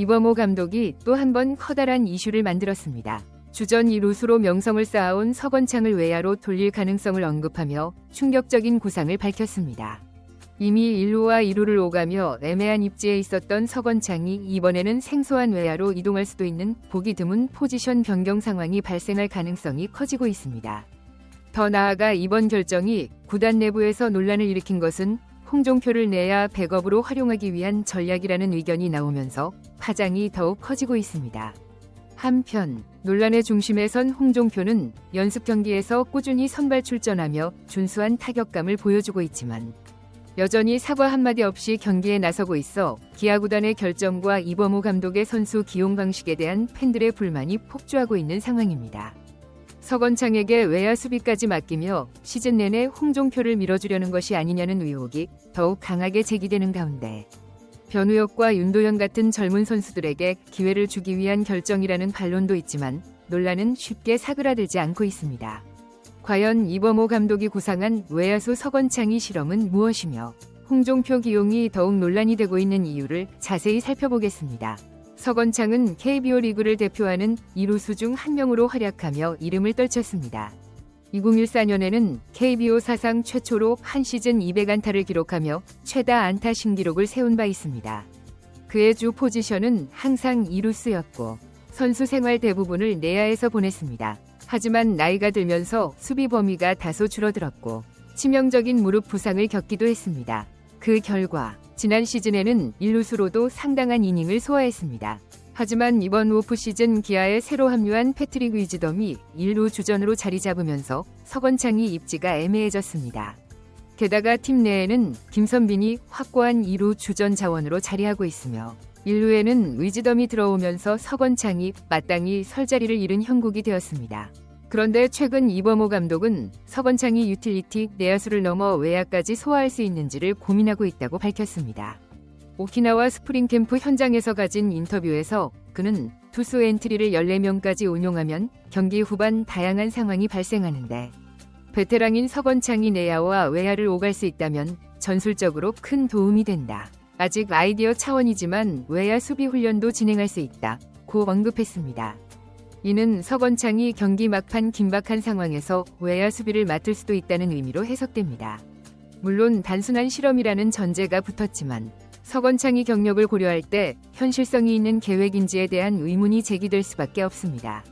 이범호 감독이 또 한 번 커다란 이슈를 만들었습니다. 주전 2루수로 명성을 쌓아온 서건창을 외야로 돌릴 가능성을 언급하며 충격적인 구상을 밝혔습니다. 이미 1루와 2루를 오가며 애매한 입지에 있었던 서건창이 이번에는 생소한 외야로 이동할 수도 있는 보기 드문 포지션 변경 상황이 발생할 가능성이 커지고 있습니다. 더 나아가 이번 결정이 구단 내부에서 논란을 일으킨 것은 홍종표를 내야 백업으로 활용하기 위한 전략이라는 의견이 나오면서 파장이 더욱 커지고 있습니다. 한편 논란의 중심에 선 홍종표는 연습 경기에서 꾸준히 선발 출전하며 준수한 타격감을 보여주고 있지만 여전히 사과 한마디 없이 경기에 나서고 있어 기아 구단의 결정과 이범호 감독의 선수 기용 방식에 대한 팬들의 불만이 폭주하고 있는 상황입니다. 서건창에게 외야 수비까지 맡기며 시즌 내내 홍종표를 밀어주려는 것이 아니냐는 의혹이 더욱 강하게 제기되는 가운데 변우혁과 윤도현 같은 젊은 선수들에게 기회를 주기 위한 결정이라는 반론도 있지만 논란은 쉽게 사그라들지 않고 있습니다. 과연 이범호 감독이 구상한 외야수 서건창의 실험은 무엇이며 홍종표 기용이 더욱 논란이 되고 있는 이유를 자세히 살펴보겠습니다. 서건창은 KBO 리그를 대표하는 2루수 중 한 명으로 활약하며 이름을 떨쳤습니다. 2014년에는 KBO 사상 최초로 한 시즌 200안타를 기록하며 최다 안타 신기록을 세운 바 있습니다. 그의 주 포지션은 항상 2루수였고 선수 생활 대부분을 내야에서 보냈습니다. 하지만 나이가 들면서 수비 범위가 다소 줄어들었고 치명적인 무릎 부상을 겪기도 했습니다. 그 결과 지난 시즌에는 1루수로도 상당한 이닝을 소화했습니다. 하지만 이번 오프 시즌 기아에 새로 합류한 패트릭 위즈덤이 1루 주전으로 자리 잡으면서 서건창이 입지가 애매해졌습니다. 게다가 팀 내에는 김선빈이 확고한 2루 주전 자원으로 자리하고 있으며 1루에는 위즈덤이 들어오면서 서건창이 마땅히 설 자리를 잃은 형국이 되었습니다. 그런데 최근 이범호 감독은 서건창이 유틸리티 내야수를 넘어 외야까지 소화할 수 있는지를 고민하고 있다고 밝혔습니다. 오키나와 스프링 캠프 현장에서 가진 인터뷰에서 그는 투수 엔트리를 14명까지 운용하면 경기 후반 다양한 상황이 발생하는데 베테랑인 서건창이 내야와 외야를 오갈 수 있다면 전술적으로 큰 도움이 된다. 아직 아이디어 차원이지만 외야 수비 훈련도 진행할 수 있다. 고 언급했습니다. 이는 서건창이 경기 막판 긴박한 상황에서 외야 수비를 맡을 수도 있다는 의미로 해석됩니다. 물론 단순한 실험이라는 전제가 붙었지만 서건창이 경력을 고려할 때 현실성이 있는 계획인지에 대한 의문이 제기될 수밖에 없습니다.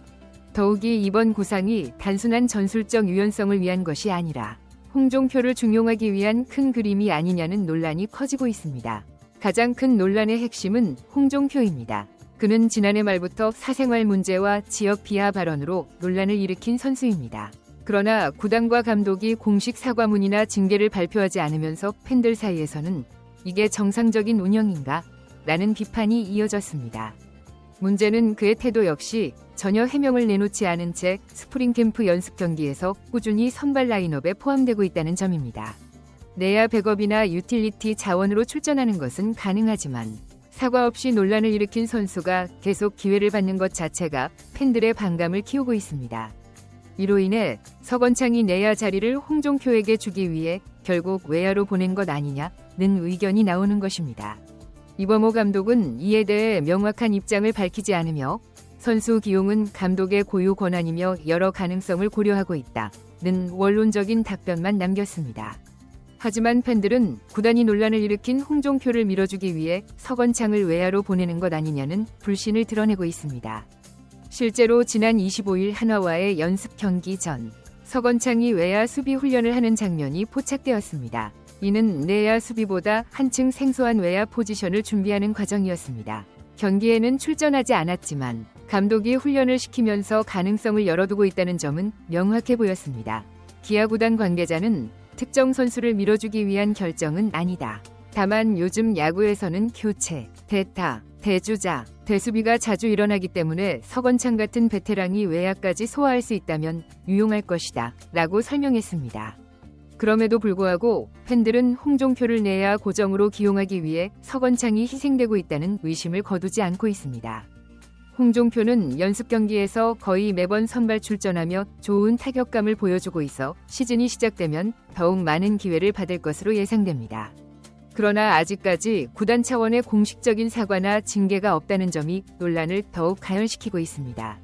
더욱이 이번 구상이 단순한 전술적 유연성을 위한 것이 아니라 홍종표를 중용하기 위한 큰 그림이 아니냐는 논란이 커지고 있습니다. 가장 큰 논란의 핵심은 홍종표입니다. 그는 지난해 말부터 사생활 문제와 지역 비하 발언으로 논란을 일으킨 선수입니다. 그러나 구단과 감독이 공식 사과문이나 징계를 발표하지 않으면서 팬들 사이에서는 이게 정상적인 운영인가? 라는 비판이 이어졌습니다. 문제는 그의 태도 역시 전혀 해명을 내놓지 않은 채 스프링 캠프 연습 경기에서 꾸준히 선발 라인업에 포함되고 있다는 점입니다. 내야 백업이나 유틸리티 자원으로 출전하는 것은 가능하지만 사과 없이 논란을 일으킨 선수가 계속 기회를 받는 것 자체가 팬들의 반감을 키우고 있습니다. 이로 인해 서건창이 내야 자리를 홍종표에게 주기 위해 결국 외야로 보낸 것 아니냐는 의견이 나오는 것입니다. 이범호 감독은 이에 대해 명확한 입장을 밝히지 않으며 선수 기용은 감독의 고유 권한이며 여러 가능성을 고려하고 있다는 원론적인 답변만 남겼습니다. 하지만 팬들은 구단이 논란을 일으킨 홍종표를 밀어주기 위해 서건창을 외야로 보내는 것 아니냐는 불신을 드러내고 있습니다. 실제로 지난 25일 한화와의 연습 경기 전 서건창이 외야 수비 훈련을 하는 장면이 포착되었습니다. 이는 내야 수비보다 한층 생소한 외야 포지션을 준비하는 과정이었습니다. 경기에는 출전하지 않았지만 감독이 훈련을 시키면서 가능성을 열어두고 있다는 점은 명확해 보였습니다. 기아 구단 관계자는 특정 선수를 밀어주기 위한 결정은 아니다. 다만 요즘 야구에서는 교체, 대타, 대주자, 대수비가 자주 일어나기 때문에 서건창 같은 베테랑이 외야까지 소화할 수 있다면 유용할 것이다. 라고 설명했습니다. 그럼에도 불구하고 팬들은 홍종표를 내야 고정으로 기용하기 위해 서건창이 희생되고 있다는 의심을 거두지 않고 있습니다. 홍종표는 연습 경기에서 거의 매번 선발 출전하며 좋은 타격감을 보여주고 있어 시즌이 시작되면 더욱 많은 기회를 받을 것으로 예상됩니다. 그러나 아직까지 구단 차원의 공식적인 사과나 징계가 없다는 점이 논란을 더욱 가열시키고 있습니다.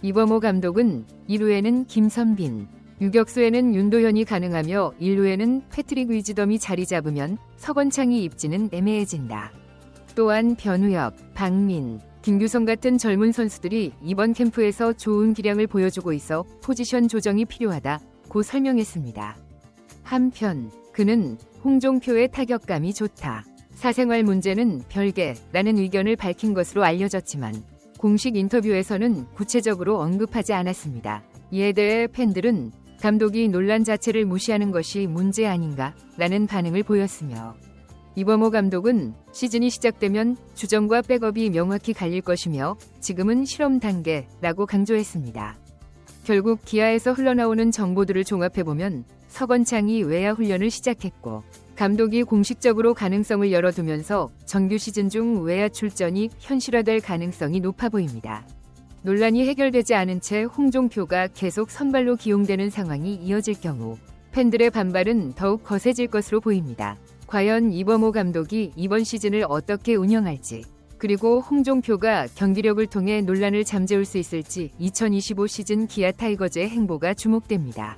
이범호 감독은 1루에는 김선빈, 유격수에는 윤도현이 가능하며 1루에는 패트릭 위즈덤이 자리 잡으면 서건창이 입지는 애매해진다. 또한 변우혁, 박민, 김규성 같은 젊은 선수들이 이번 캠프에서 좋은 기량을 보여주고 있어 포지션 조정이 필요하다고 설명했습니다. 한편 그는 홍종표의 타격감이 좋다. 사생활 문제는 별개라는 의견을 밝힌 것으로 알려졌지만 공식 인터뷰에서는 구체적으로 언급하지 않았습니다. 이에 대해 팬들은 감독이 논란 자체를 무시하는 것이 문제 아닌가 라는 반응을 보였으며 이범호 감독은 시즌이 시작되면 주전과 백업이 명확히 갈릴 것이며 지금은 실험 단계라고 강조했습니다. 결국 기아에서 흘러나오는 정보들을 종합해보면 서건창이 외야 훈련을 시작했고 감독이 공식적으로 가능성을 열어두면서 정규 시즌 중 외야 출전이 현실화될 가능성이 높아 보입니다. 논란이 해결되지 않은 채 홍종표가 계속 선발로 기용되는 상황이 이어질 경우 팬들의 반발은 더욱 거세질 것으로 보입니다. 과연 이범호 감독이 이번 시즌을 어떻게 운영할지 그리고 홍종표가 경기력을 통해 논란을 잠재울 수 있을지 2025 시즌 기아 타이거즈의 행보가 주목됩니다.